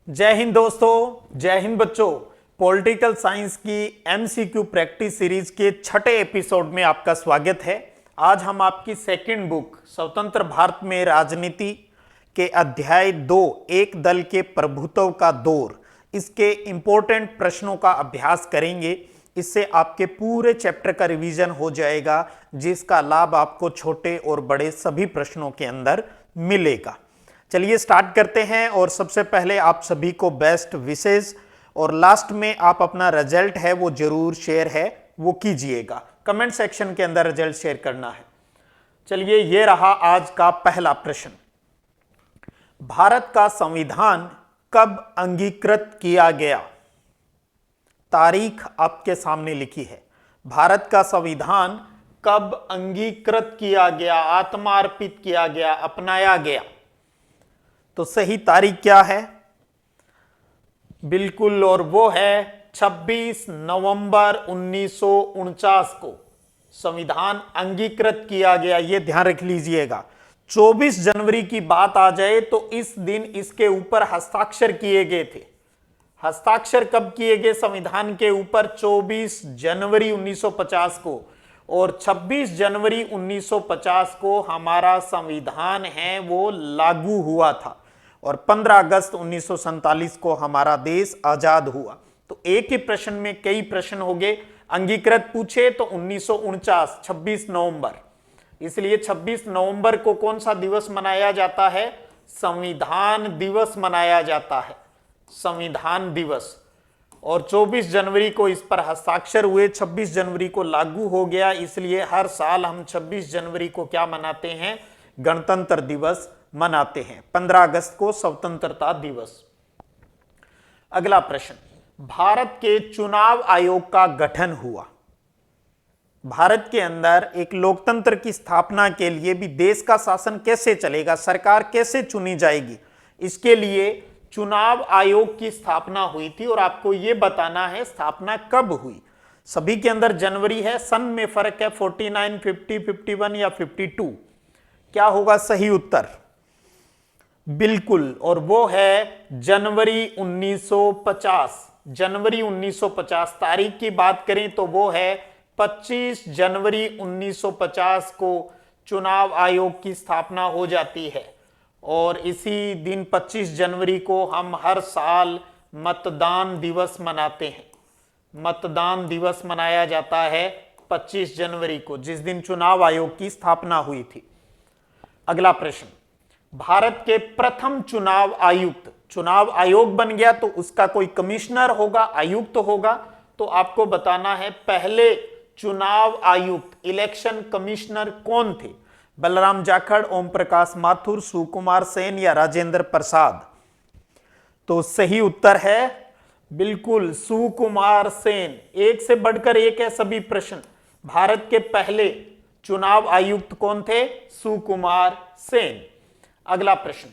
जय हिंद दोस्तों, जय हिंद बच्चों। पॉलिटिकल साइंस की एमसीक्यू प्रैक्टिस सीरीज के छठे एपिसोड में आपका स्वागत है। आज हम आपकी सेकंड बुक स्वतंत्र भारत में राजनीति के अध्याय 2 एक दल के प्रभुत्व का दौर, इसके इंपॉर्टेंट प्रश्नों का अभ्यास करेंगे। इससे आपके पूरे चैप्टर का रिवीजन हो जाएगा, जिसका लाभ आपको छोटे और बड़े सभी प्रश्नों के अंदर मिलेगा। चलिए स्टार्ट करते हैं। और सबसे पहले आप सभी को बेस्ट विशेष, और लास्ट में आप अपना रिजल्ट है वो जरूर शेयर है वो कीजिएगा। कमेंट सेक्शन के अंदर रिजल्ट शेयर करना है। चलिए, ये रहा आज का पहला प्रश्न। भारत का संविधान कब अंगीकृत किया गया? तारीख आपके सामने लिखी है। भारत का संविधान कब अंगीकृत किया गया, आत्मार्पित किया गया, अपनाया गया? तो सही तारीख क्या है? बिल्कुल, और वो है 26 नवंबर 1949 को संविधान अंगीकृत किया गया। ये ध्यान रख लीजिएगा। 24 जनवरी की बात आ जाए तो इस दिन इसके ऊपर हस्ताक्षर किए गए थे। हस्ताक्षर कब किए गए संविधान के ऊपर? 24 जनवरी 1950 को। और 26 जनवरी 1950 को हमारा संविधान है वो लागू हुआ था, और 15 अगस्त 1947 को हमारा देश आजाद हुआ। तो एक ही प्रश्न में कई प्रश्न हो गए। अंगीकृत पूछे तो 1949 26 नवंबर, इसलिए 26 नवंबर को कौन सा दिवस मनाया जाता है? संविधान दिवस मनाया जाता है, संविधान दिवस। और 24 जनवरी को इस पर हस्ताक्षर हुए, 26 जनवरी को लागू हो गया। इसलिए हर साल हम 26 जनवरी को क्या मनाते हैं? गणतंत्र दिवस मनाते हैं। 15 अगस्त को स्वतंत्रता दिवस। अगला प्रश्न, भारत के चुनाव आयोग का गठन हुआ। भारत के अंदर एक लोकतंत्र की स्थापना के लिए भी देश का शासन कैसे चलेगा, सरकार कैसे चुनी जाएगी, इसके लिए चुनाव आयोग की स्थापना हुई थी। और आपको यह बताना है स्थापना कब हुई। सभी के अंदर जनवरी है, सन में फर्क है, 49, 50, 51 या 52। क्या होगा सही उत्तर? बिल्कुल, और वो है जनवरी 1950। जनवरी 1950 तारीख की बात करें तो वो है 25 जनवरी 1950 को चुनाव आयोग की स्थापना हो जाती है। और इसी दिन 25 जनवरी को हम हर साल मतदान दिवस मनाते हैं। मतदान दिवस मनाया जाता है 25 जनवरी को, जिस दिन चुनाव आयोग की स्थापना हुई थी। अगला प्रश्न, भारत के प्रथम चुनाव आयुक्त, चुनाव आयोग बन गया तो उसका कोई कमिश्नर होगा, आयुक्त होगा। तो आपको बताना है पहले चुनाव आयुक्त, इलेक्शन कमिश्नर कौन थे? बलराम जाखड़, ओम प्रकाश माथुर, सुकुमार सेन या राजेंद्र प्रसाद? तो सही उत्तर है बिल्कुल सुकुमार सेन। एक से बढ़कर एक है सभी प्रश्न। भारत के पहले चुनाव आयुक्त कौन थे? सुकुमार सेन। अगला प्रश्न,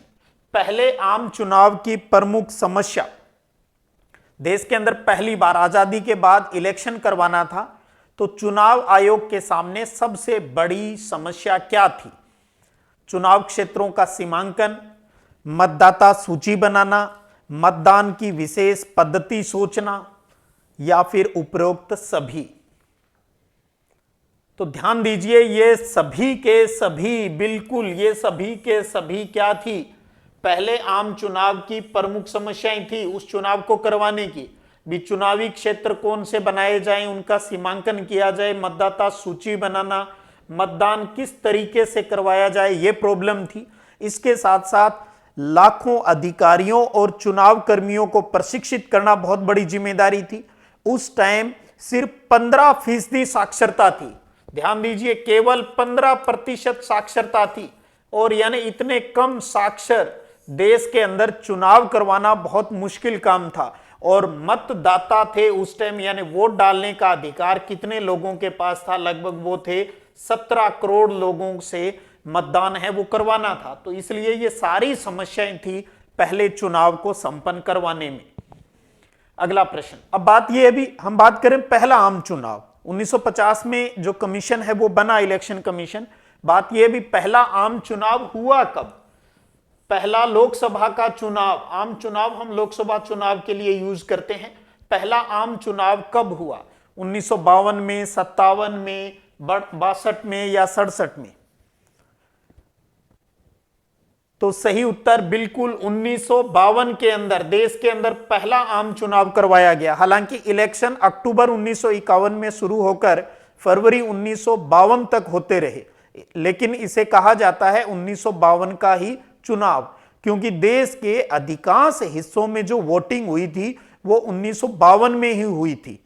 पहले आम चुनाव की प्रमुख समस्या। देश के अंदर पहली बार आजादी के बाद इलेक्शन करवाना था, तो चुनाव आयोग के सामने सबसे बड़ी समस्या क्या थी? चुनाव क्षेत्रों का सीमांकन, मतदाता सूची बनाना, मतदान की विशेष पद्धति सोचना, या फिर उपरोक्त सभी? तो ध्यान दीजिए, ये सभी के सभी, बिल्कुल ये सभी के सभी क्या थी? पहले आम चुनाव की प्रमुख समस्याएं थी उस चुनाव को करवाने की भी। चुनावी क्षेत्र कौन से बनाए जाएं, उनका सीमांकन किया जाए, मतदाता सूची बनाना, मतदान किस तरीके से करवाया जाए, ये प्रॉब्लम थी। इसके साथ साथ लाखों अधिकारियों और चुनाव कर्मियों को प्रशिक्षित करना बहुत बड़ी जिम्मेदारी थी। उस टाइम सिर्फ 15% साक्षरता थी। ध्यान दीजिए, केवल 15% साक्षरता थी। और यानी इतने कम साक्षर देश के अंदर चुनाव करवाना बहुत मुश्किल काम था। और मतदाता थे उस टाइम, यानी वोट डालने का अधिकार कितने लोगों के पास था? लगभग वो थे 17 करोड़ लोगों से मतदान है वो करवाना था। तो इसलिए ये सारी समस्याएं थी पहले चुनाव को संपन्न करवाने में। अगला प्रश्न, अब बात यह है भी, हम बात करें पहला आम चुनाव 1950 में जो कमीशन है वो बना, इलेक्शन कमीशन। बात यह भी पहला आम चुनाव हुआ कब? पहला लोकसभा का चुनाव, आम चुनाव हम लोकसभा चुनाव के लिए यूज करते हैं, पहला आम चुनाव कब हुआ? 1952 में, 57 में, 62 में या 67 में? तो सही उत्तर बिल्कुल 1952 के अंदर देश के अंदर पहला आम चुनाव करवाया गया। हालांकि इलेक्शन अक्टूबर 1951 में शुरू होकर फरवरी 1952 तक होते रहे, लेकिन इसे कहा जाता है 1952 का ही चुनाव, क्योंकि देश के अधिकांश हिस्सों में जो वोटिंग हुई थी वो 1952 में ही हुई थी।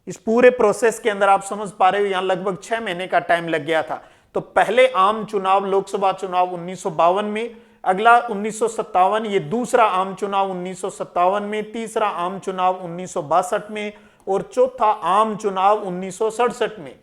इस पूरे प्रोसेस के अंदर आप समझ पा रहे हो, यहां लगभग 6 महीने का टाइम लग गया था। तो पहले आम चुनाव लोकसभा चुनाव 1952 में, अगला 1957, ये दूसरा आम चुनाव 1957 में, तीसरा आम चुनाव 1962 में और चौथा आम चुनाव 1967 में।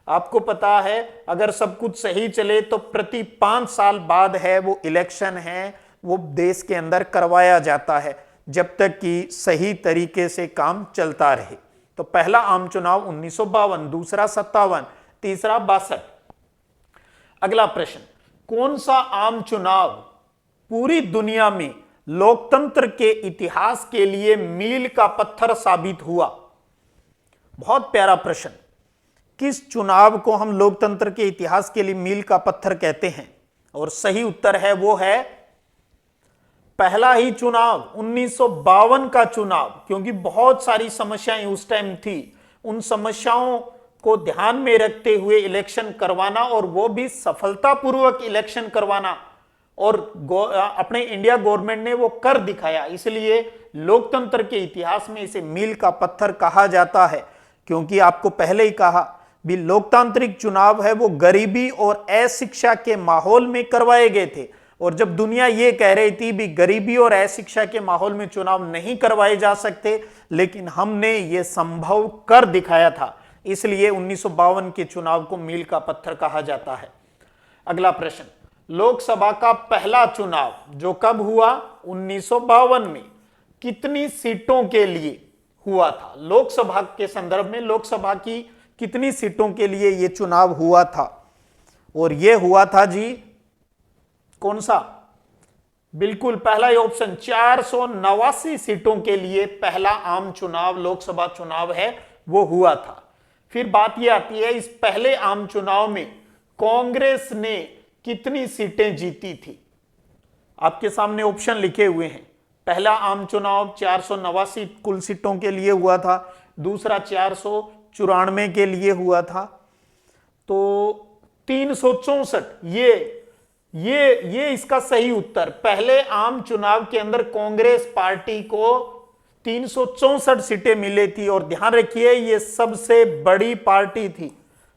आपको पता है अगर सब कुछ सही चले तो प्रति 5 साल बाद है वो इलेक्शन है वो देश के अंदर करवाया जाता है, जब तक कि सही तरीके से काम चलता रहे। तो पहला आम चुनाव 1952, दूसरा 57, तीसरा 62। अगला प्रश्न, कौन सा आम चुनाव पूरी दुनिया में लोकतंत्र के इतिहास के लिए मील का पत्थर साबित हुआ? बहुत प्यारा प्रश्न। किस चुनाव को हम लोकतंत्र के इतिहास के लिए मील का पत्थर कहते हैं? और सही उत्तर है वो है पहला ही चुनाव, 1952 का चुनाव, क्योंकि बहुत सारी समस्याएं उस टाइम थी। उन समस्याओं को ध्यान में रखते हुए इलेक्शन करवाना और वो भी सफलतापूर्वक इलेक्शन करवाना, और अपने इंडिया गवर्नमेंट ने वो कर दिखाया। इसलिए लोकतंत्र के इतिहास में इसे मील का पत्थर कहा जाता है, क्योंकि आपको पहले ही कहा भी लोकतांत्रिक चुनाव है वो गरीबी और अशिक्षा के माहौल में करवाए गए थे। और जब दुनिया ये कह रही थी भी गरीबी और अशिक्षा के माहौल में चुनाव नहीं करवाए जा सकते, लेकिन हमने ये संभव कर दिखाया था, इसलिए 1952 के चुनाव को मील का पत्थर कहा जाता है। अगला प्रश्न, लोकसभा का पहला चुनाव जो कब हुआ? 1952 में। कितनी सीटों के लिए हुआ था? लोकसभा के संदर्भ में लोकसभा की कितनी सीटों के लिए यह चुनाव हुआ था? और यह हुआ था जी कौन सा? बिल्कुल पहला ही ऑप्शन, 489 सीटों के लिए पहला आम चुनाव लोकसभा चुनाव है वो हुआ था। फिर बात यह आती है इस पहले आम चुनाव में कांग्रेस ने कितनी सीटें जीती थी? आपके सामने ऑप्शन लिखे हुए हैं। पहला आम चुनाव 489 कुल सीटों के लिए हुआ था, दूसरा 494 के लिए हुआ था, तो 364 ये इसका सही उत्तर। पहले आम चुनाव के अंदर कांग्रेस पार्टी को 364 सीटें मिली थी, और ध्यान रखिए ये सबसे बड़ी पार्टी थी,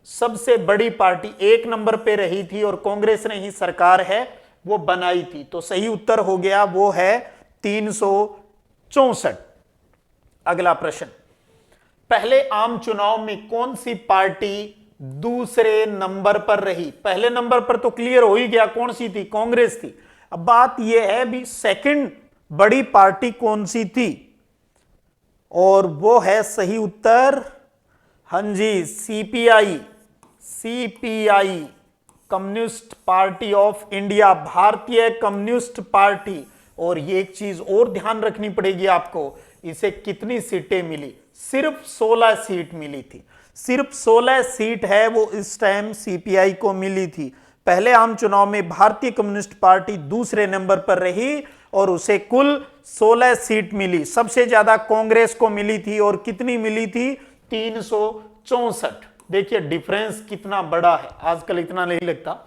सबसे बड़ी पार्टी 1 नंबर पे रही थी, और कांग्रेस ने ही सरकार है वो बनाई थी। तो सही उत्तर हो गया वो है 364। अगला प्रश्न, पहले आम चुनाव में कौन सी पार्टी दूसरे नंबर पर रही? पहले नंबर पर तो क्लियर हो ही गया कौन सी थी, कांग्रेस थी। अब बात यह है भी सेकंड बड़ी पार्टी कौन सी थी? और वो है सही उत्तर, हां जी, CPI, communist party of India, भारतीय कम्युनिस्ट पार्टी। और ये एक चीज और ध्यान रखनी पड़ेगी आपको, इसे कितनी सीटें मिली? सिर्फ 16 सीट मिली थी, सिर्फ 16 सीट है वो इस टाइम सीपीआई को मिली थी। पहले आम चुनाव में भारतीय कम्युनिस्ट पार्टी दूसरे नंबर पर रही और उसे कुल 16 सीट मिली। सबसे ज्यादा कांग्रेस को मिली थी, और कितनी मिली थी? 364। देखिए डिफरेंस कितना बड़ा है, आजकल इतना नहीं लगता।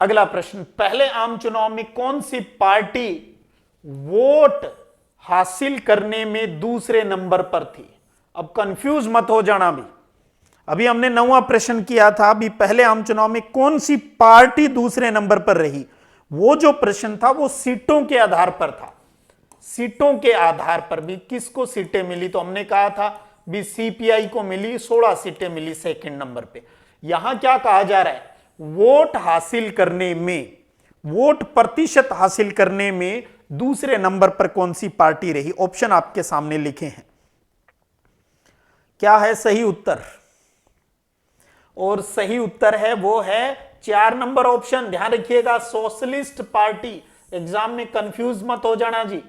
अगला प्रश्न, पहले आम चुनाव में कौन सी पार्टी वोट हासिल करने में दूसरे नंबर पर थी? अब कंफ्यूज मत हो जाना। भी अभी हमने 9वां प्रश्न किया था, अभी पहले आम चुनाव में कौन सी पार्टी दूसरे नंबर पर रही। वो जो प्रश्न था वो सीटों के आधार पर था, सीटों के आधार पर भी किसको सीटें मिली, तो हमने कहा था भी सीपीआई को मिली 16 सीटें मिली सेकंड नंबर पे। यहां क्या कहा जा रहा है, वोट हासिल करने में, वोट प्रतिशत हासिल करने में दूसरे नंबर पर कौन सी पार्टी रही? ऑप्शन आपके सामने लिखे हैं, क्या है सही उत्तर? और सही उत्तर है वो है 4 नंबर ऑप्शन। ध्यान रखिएगा, सोशलिस्ट पार्टी एग्जाम में कंफ्यूज मत हो जाना जी।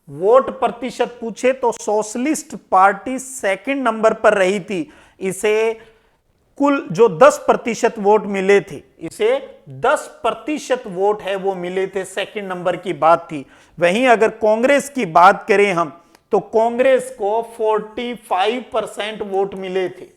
वोट प्रतिशत पूछे तो सोशलिस्ट पार्टी सेकंड नंबर पर रही थी। इसे कुल जो 10% वोट मिले थे, इसे 10% वोट है वो मिले थे, सेकंड नंबर की बात थी। वहीं अगर कांग्रेस की बात करें हम, तो कांग्रेस को 45% वोट मिले थे,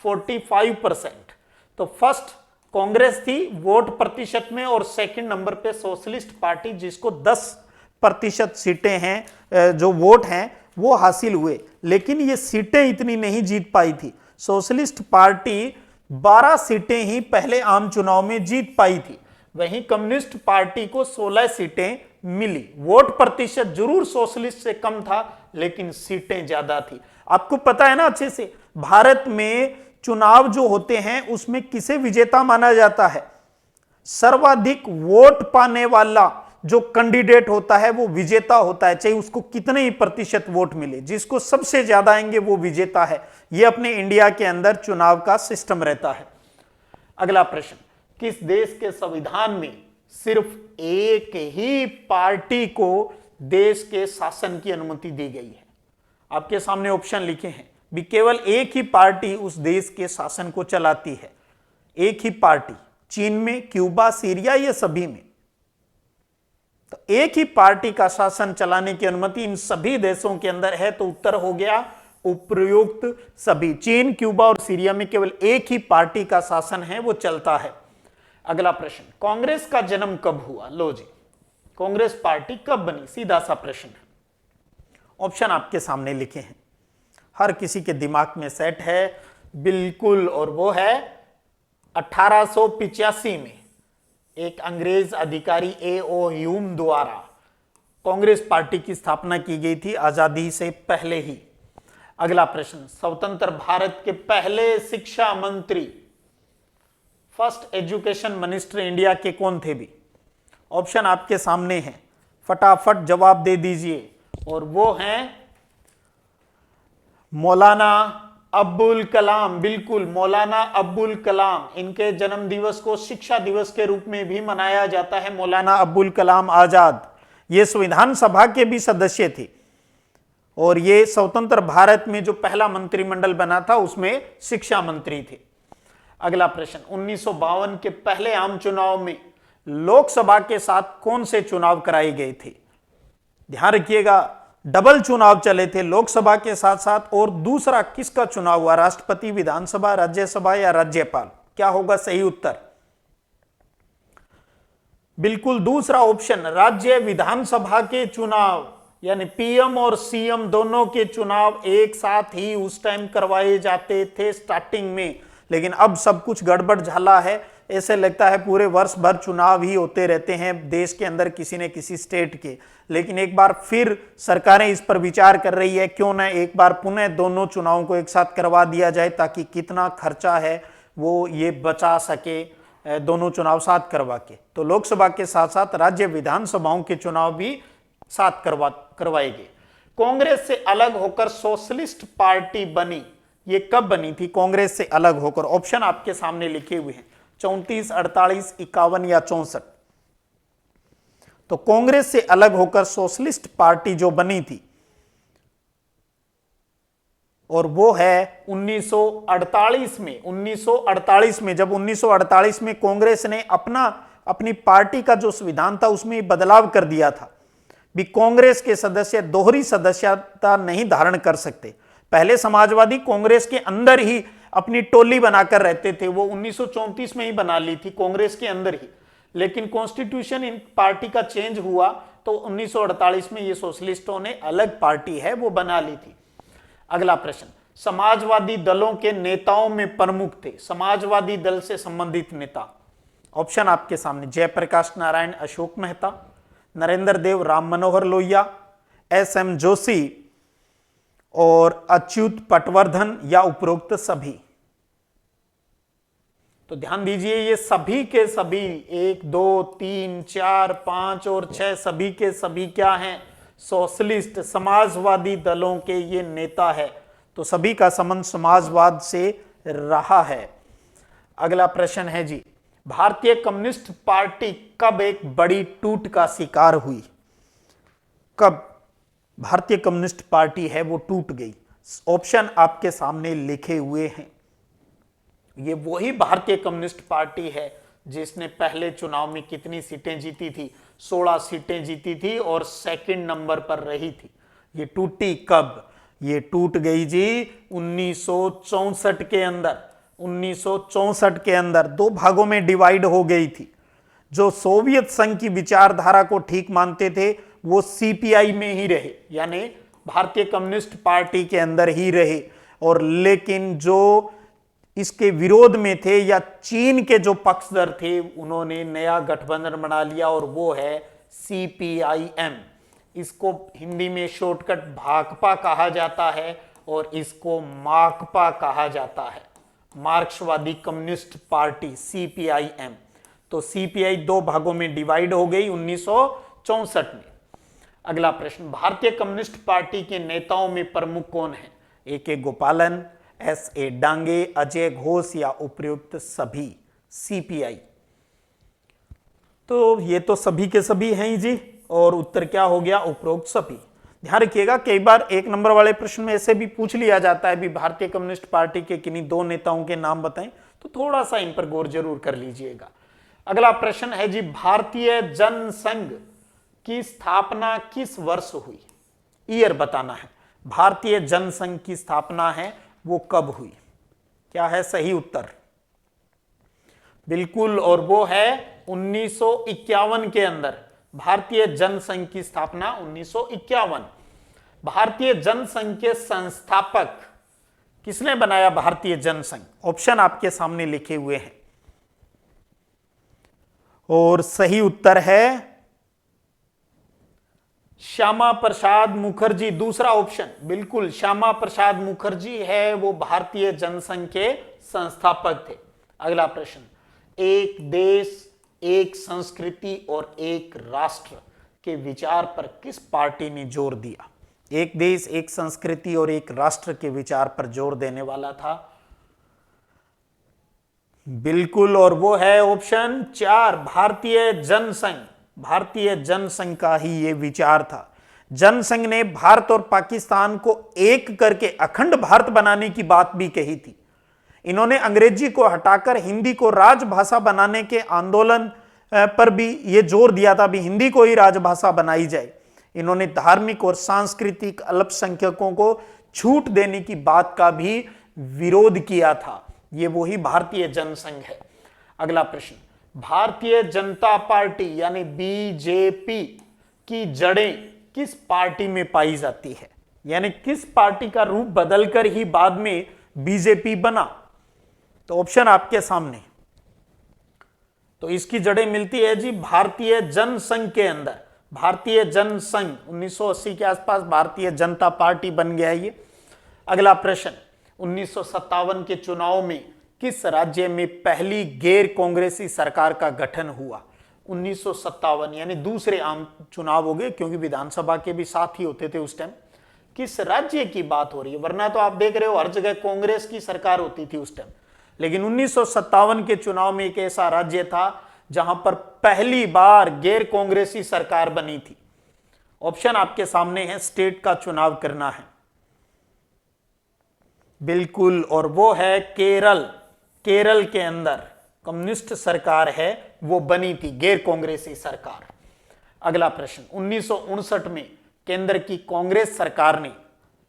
45%। तो फर्स्ट कांग्रेस थी वोट प्रतिशत में, और सेकंड नंबर पे सोशलिस्ट पार्टी, जिसको 10% सीटें हैं, जो वोट हैं वो हासिल हुए। लेकिन ये सीटें इतनी नहीं जीत पाई थी। सोशलिस्ट पार्टी 12 सीटें ही पहले आम चुनाव में जीत पाई थी, वहीं कम्युनिस्ट पार्टी को 16 सीटें मिली। वोट प्रतिशत जरूर सोशलिस्ट से कम था, लेकिन सीटें ज्यादा थी। आपको पता है ना अच्छे से, भारत में चुनाव जो होते हैं उसमें किसे विजेता माना जाता है? सर्वाधिक वोट पाने वाला जो कैंडिडेट होता है वो विजेता होता है, चाहे उसको कितने ही प्रतिशत वोट मिले। जिसको सबसे ज्यादा आएंगे वो विजेता है। ये अपने इंडिया के अंदर चुनाव का सिस्टम रहता है। अगला प्रश्न, किस देश के संविधान में सिर्फ एक ही पार्टी को देश के शासन की अनुमति दी गई है? आपके सामने ऑप्शन लिखे हैं भी, केवल एक ही पार्टी उस देश के शासन को चलाती है। एक ही पार्टी, चीन में, क्यूबा, सीरिया, ये सभी में। तो एक ही पार्टी का शासन चलाने की अनुमति इन सभी देशों के अंदर है। तो उत्तर हो गया उपयुक्त सभी। चीन, क्यूबा और सीरिया में केवल एक ही पार्टी का शासन है, वो चलता है। अगला प्रश्न, कांग्रेस का जन्म कब हुआ? लो जी, कांग्रेस पार्टी कब बनी? सीधा सा प्रश्न है। ऑप्शन आपके सामने लिखे हैं, हर किसी के दिमाग में सेट है बिल्कुल, और वो है 1885 में एक अंग्रेज अधिकारी A.O. ह्यूम द्वारा कांग्रेस पार्टी की स्थापना की गई थी, आजादी से पहले ही। अगला प्रश्न, स्वतंत्र भारत के पहले शिक्षा मंत्री, फर्स्ट एजुकेशन मिनिस्टर इंडिया के कौन थे भी? ऑप्शन आपके सामने हैं, फटाफट जवाब दे दीजिए। और वो हैं मौलाना अब्दुल कलाम। बिल्कुल, मौलाना अब्दुल कलाम। इनके जन्म दिवस को शिक्षा दिवस के रूप में भी मनाया जाता है। मौलाना अब्दुल कलाम आजाद, ये संविधान सभा के भी सदस्य थे, और ये स्वतंत्र भारत में जो पहला मंत्रिमंडल बना था उसमें शिक्षा मंत्री थे। अगला प्रश्न, 1952 के पहले आम चुनाव में लोकसभा के साथ कौन से चुनाव कराए गए थे? ध्यान रखिएगा, डबल चुनाव चले थे लोकसभा के साथ साथ। और दूसरा किसका चुनाव हुआ? राष्ट्रपति, विधानसभा, राज्यसभा या राज्यपाल? क्या होगा सही उत्तर? बिल्कुल दूसरा ऑप्शन, राज्य विधानसभा के चुनाव, यानी पीएम और सीएम दोनों के चुनाव एक साथ ही उस टाइम करवाए जाते थे स्टार्टिंग में। लेकिन अब सब कुछ गड़बड़ झाला है। ऐसे लगता है पूरे वर्ष भर चुनाव ही होते रहते हैं देश के अंदर किसी न किसी स्टेट के। लेकिन एक बार फिर सरकारें इस पर विचार कर रही है, क्यों ना एक बार पुनः दोनों चुनावों को एक साथ करवा दिया जाए, ताकि कितना खर्चा है वो ये बचा सके दोनों चुनाव साथ करवा के। तो लोकसभा के साथ साथ राज्य विधानसभाओं के चुनाव भी साथ करवाएंगे। कांग्रेस से अलग होकर सोशलिस्ट पार्टी बनी, ये कब बनी थी कांग्रेस से अलग होकर? ऑप्शन आपके सामने लिखे हुए हैं, 34, 48, 51 या 64। तो कांग्रेस से अलग होकर सोशलिस्ट पार्टी जो बनी थी, और वो है 1948 में। 1948 में, जब 1948 में कांग्रेस ने अपनी पार्टी का जो संविधान था उसमें बदलाव कर दिया था भी, कांग्रेस के सदस्य दोहरी सदस्यता नहीं धारण कर सकते। पहले समाजवादी कांग्रेस के अंदर ही अपनी टोली बनाकर रहते थे, वो 1934 में ही बना ली थी कांग्रेस के अंदर ही। लेकिन कॉन्स्टिट्यूशन इन पार्टी का चेंज हुआ तो 1948 में ये सोशलिस्टों ने अलग पार्टी है वो बना ली थी। अगला प्रश्न, समाजवादी दलों के नेताओं में प्रमुख थे, समाजवादी दल से संबंधित नेता। ऑप्शन आपके सामने, जयप्रकाश नारायण, अशोक मेहता, नरेंद्र देव, राम मनोहर लोहिया, SM जोशी और अच्युत पटवर्धन, या उपरोक्त सभी। तो ध्यान दीजिए, ये सभी के सभी 1, 2, 3, 4, 5 और 6 सभी के सभी क्या हैं? सोशलिस्ट समाजवादी दलों के ये नेता है। तो सभी का संबंध समाजवाद से रहा है। अगला प्रश्न है जी, भारतीय कम्युनिस्ट पार्टी कब एक बड़ी टूट का शिकार हुई? कब भारतीय कम्युनिस्ट पार्टी है वो टूट गई? ऑप्शन आपके सामने लिखे हुए हैं। ये वही भारतीय कम्युनिस्ट पार्टी है जिसने पहले चुनाव में कितनी सीटें जीती थी? 16 सीटें जीती थी और सेकंड नंबर पर रही थी। ये टूटी कब? ये टूट गई जी 1964 के अंदर। 1964 के अंदर दो भागों में डिवाइड हो गई थी। जो सोवियत संघ की विचारधारा को ठीक मानते थे वो सीपीआई में ही रहे, यानी भारतीय कम्युनिस्ट पार्टी के अंदर ही रहे, और लेकिन जो इसके विरोध में थे या चीन के जो पक्षधर थे उन्होंने नया गठबंधन बना लिया और वो है सीपीआईएम। इसको हिंदी में शॉर्टकट भाकपा कहा जाता है और इसको माकपा कहा जाता है, मार्क्सवादी कम्युनिस्ट पार्टी सीपीआईएम। तो सीपीआई दो भागों में डिवाइड हो गई 1964 में। अगला प्रश्न, भारतीय कम्युनिस्ट पार्टी के नेताओं में प्रमुख कौन है? ए के गोपालन, एस ए डांगे, अजय घोष या उपयुक्त सभी? सीपीआई। तो ये तो सभी के सभी हैं ही जी, और उत्तर क्या हो गया? उपरोक्त सभी। ध्यान रखिएगा, कई बार एक नंबर वाले प्रश्न में ऐसे भी पूछ लिया जाता है भी भारतीय कम्युनिस्ट पार्टी के किन्हीं दो नेताओं के नाम बताएं, तो थोड़ा सा इन पर गौर जरूर कर लीजिएगा। अगला प्रश्न है जी, भारतीय जनसंघ की स्थापना किस वर्ष हुई? ईयर बताना है। भारतीय जनसंघ की स्थापना है वो कब हुई? क्या है सही उत्तर? बिल्कुल, और वो है 1951 के अंदर। भारतीय जनसंघ की स्थापना 1951। भारतीय जनसंघ के संस्थापक किसने बनाया भारतीय जनसंघ? ऑप्शन आपके सामने लिखे हुए हैं और सही उत्तर है श्यामा प्रसाद मुखर्जी। दूसरा ऑप्शन बिल्कुल, श्यामा प्रसाद मुखर्जी है वो भारतीय जनसंघ के संस्थापक थे। अगला प्रश्न, एक देश एक संस्कृति और एक राष्ट्र के विचार पर किस पार्टी ने जोर दिया? एक देश एक संस्कृति और एक राष्ट्र के विचार पर जोर देने वाला था बिल्कुल, और वो है ऑप्शन 4 भारतीय जनसंघ। भारतीय जनसंघ का ही ये विचार था। जनसंघ ने भारत और पाकिस्तान को एक करके अखंड भारत बनाने की बात भी कही थी। इन्होंने अंग्रेजी को हटाकर हिंदी को राजभाषा बनाने के आंदोलन पर भी ये जोर दिया था भी हिंदी को ही राजभाषा बनाई जाए। इन्होंने धार्मिक और सांस्कृतिक अल्पसंख्यकों को छूट देने की बात का भी विरोध किया था। ये वही भारतीय जनसंघ है। अगला प्रश्न, भारतीय जनता पार्टी यानी बीजेपी की जड़ें किस पार्टी में पाई जाती है? यानी किस पार्टी का रूप बदलकर ही बाद में बीजेपी बना? तो ऑप्शन आपके सामने। तो इसकी जड़ें मिलती है जी भारतीय जनसंघ के अंदर। भारतीय जनसंघ 1980 के आसपास भारतीय जनता पार्टी बन गया ये। अगला प्रश्न, 1957 के चुनाव में किस राज्य में पहली गैर कांग्रेसी सरकार का गठन हुआ? 1957 यानी दूसरे आम चुनाव हो गए, क्योंकि विधानसभा के भी साथ ही होते थे उस टाइम। किस राज्य की बात हो रही है? वरना तो आप देख रहे हो हर जगह कांग्रेस की सरकार होती थी उस टाइम, लेकिन 1957 के चुनाव में एक ऐसा राज्य था जहां पर पहली बार गैर कांग्रेसी सरकार बनी थी। ऑप्शन आपके सामने है, स्टेट का चुनाव करना है बिल्कुल, और वो है केरल। केरल के अंदर कम्युनिस्ट सरकार है वो बनी थी, गैर कांग्रेसी सरकार। अगला प्रश्न, 1959 में केंद्र की कांग्रेस सरकार ने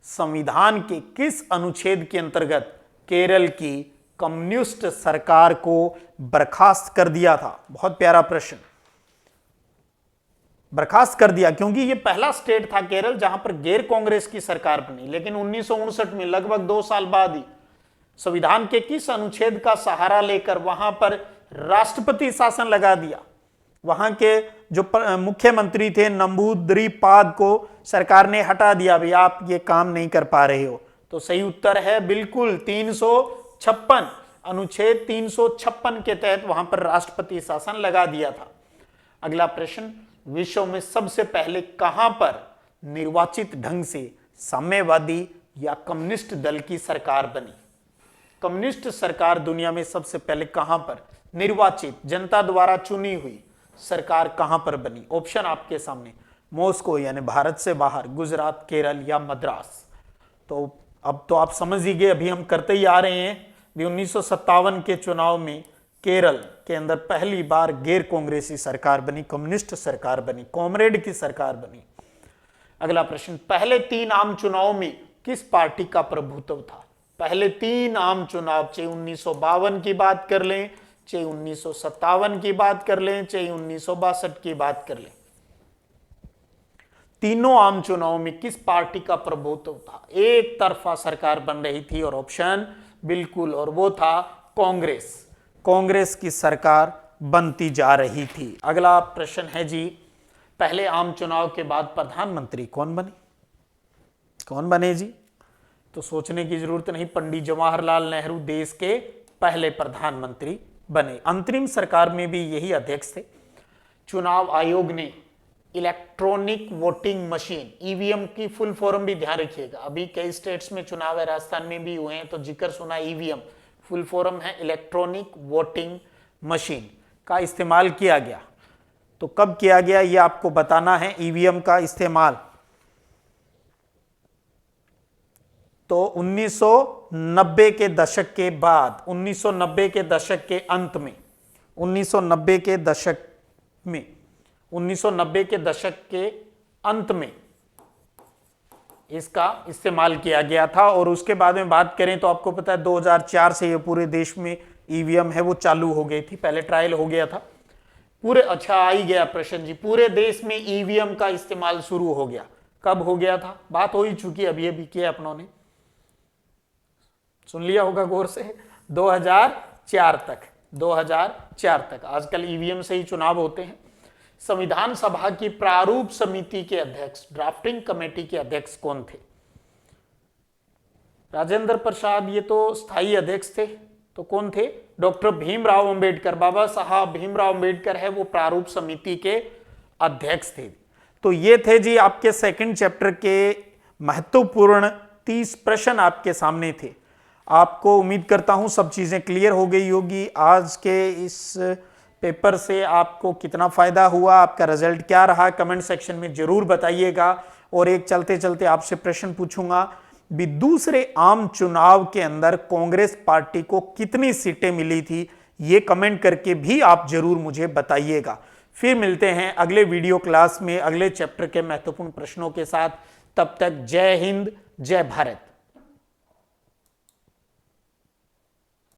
संविधान के किस अनुच्छेद के अंतर्गत केरल की कम्युनिस्ट सरकार को बर्खास्त कर दिया था? बहुत प्यारा प्रश्न। बर्खास्त कर दिया क्योंकि ये पहला स्टेट था केरल जहां पर गैर कांग्रेस की सरकार बनी, लेकिन 1959 में लगभग 2 साल बाद ही संविधान के किस अनुच्छेद का सहारा लेकर वहां पर राष्ट्रपति शासन लगा दिया? वहां के जो मुख्यमंत्री थे नंबूद्रिपाद को सरकार ने हटा दिया, भाई आप ये काम नहीं कर पा रहे हो। तो सही उत्तर है बिल्कुल 356, अनुच्छेद 356 के तहत वहां पर राष्ट्रपति शासन लगा दिया था। अगला प्रश्न, विश्व में सबसे पहले कहां पर निर्वाचित ढंग से साम्यवादी या कम्युनिस्ट दल की सरकार बनी? कम्युनिस्ट सरकार दुनिया में सबसे पहले कहां पर निर्वाचित जनता द्वारा चुनी हुई सरकार कहां पर बनी? ऑप्शन आपके सामने, मॉस्को यानी भारत से बाहर, गुजरात, केरल या मद्रास। तो अब तो आप समझ ही गए, अभी हम करते ही आ रहे हैं। 1957 के चुनाव में केरल के अंदर पहली बार गैर कांग्रेसी सरकार बनी, कम्युनिस्ट सरकार बनी, कॉमरेड की सरकार बनी। अगला प्रश्न, पहले 3 आम चुनाव में किस पार्टी का प्रभुत्व था? पहले 3 आम चुनाव, चाहे 1952 की बात कर लें, चाहे 1957 की बात कर लें, चाहे 1962 की बात कर लें, तीनों आम चुनाव में किस पार्टी का प्रभुत्व था? एक तरफा सरकार बन रही थी और ऑप्शन बिल्कुल, और वो था कांग्रेस। कांग्रेस की सरकार बनती जा रही थी। अगला प्रश्न है जी, पहले आम चुनाव के बाद प्रधानमंत्री कौन बने? कौन बने जी? तो सोचने की जरूरत नहीं, पंडित जवाहरलाल नेहरू देश के पहले प्रधानमंत्री बने। अंतरिम सरकार में भी यही अध्यक्ष थे। चुनाव आयोग ने इलेक्ट्रॉनिक वोटिंग मशीन, ईवीएम की फुल फॉर्म भी ध्यान रखिएगा, अभी कई स्टेट्स में चुनाव है, राजस्थान में भी हुए हैं, तो जिक्र सुना ईवीएम, फुल फॉर्म है इलेक्ट्रॉनिक वोटिंग मशीन का इस्तेमाल किया गया। तो कब किया गया ये आपको बताना है। ईवीएम का इस्तेमाल तो 1990 के दशक के बाद, 1990 के दशक के अंत में, 1990 के दशक में, 1990 के दशक के अंत में इसका इस्तेमाल किया गया था। और उसके बाद में बात करें तो आपको पता है 2004 से ये पूरे देश में ईवीएम है वो चालू हो गई थी, पहले ट्रायल हो गया था पूरे। अच्छा आ ही गया प्रश्न जी, पूरे देश में ईवीएम का इस्तेमाल शुरू हो गया, कब हो गया था? बात हो ही चुकी, अभी अभी किया अपनों ने, सुन लिया होगा गौर से। 2004 तक, 2004 तक आजकल ईवीएम से ही चुनाव होते हैं। संविधान सभा की प्रारूप समिति के अध्यक्ष, ड्राफ्टिंग कमेटी के अध्यक्ष कौन थे? राजेंद्र प्रसाद, ये तो स्थायी अध्यक्ष थे, तो कौन थे? डॉक्टर भीमराव अंबेडकर, बाबा साहब भीमराव अंबेडकर है वो प्रारूप समिति के अध्यक्ष थे। तो ये थे जी आपके सेकंड चैप्टर के महत्वपूर्ण 30 प्रश्न आपके सामने थे। आपको उम्मीद करता हूं सब चीजें क्लियर हो गई होगी। आज के इस पेपर से आपको कितना फायदा हुआ, आपका रिजल्ट क्या रहा, कमेंट सेक्शन में जरूर बताइएगा। और एक चलते चलते आपसे प्रश्न पूछूंगा भी, दूसरे आम चुनाव के अंदर कांग्रेस पार्टी को कितनी सीटें मिली थी, ये कमेंट करके भी आप जरूर मुझे बताइएगा। फिर मिलते हैं अगले वीडियो क्लास में अगले चैप्टर के महत्वपूर्ण प्रश्नों के साथ। तब तक जय हिंद, जय भारत।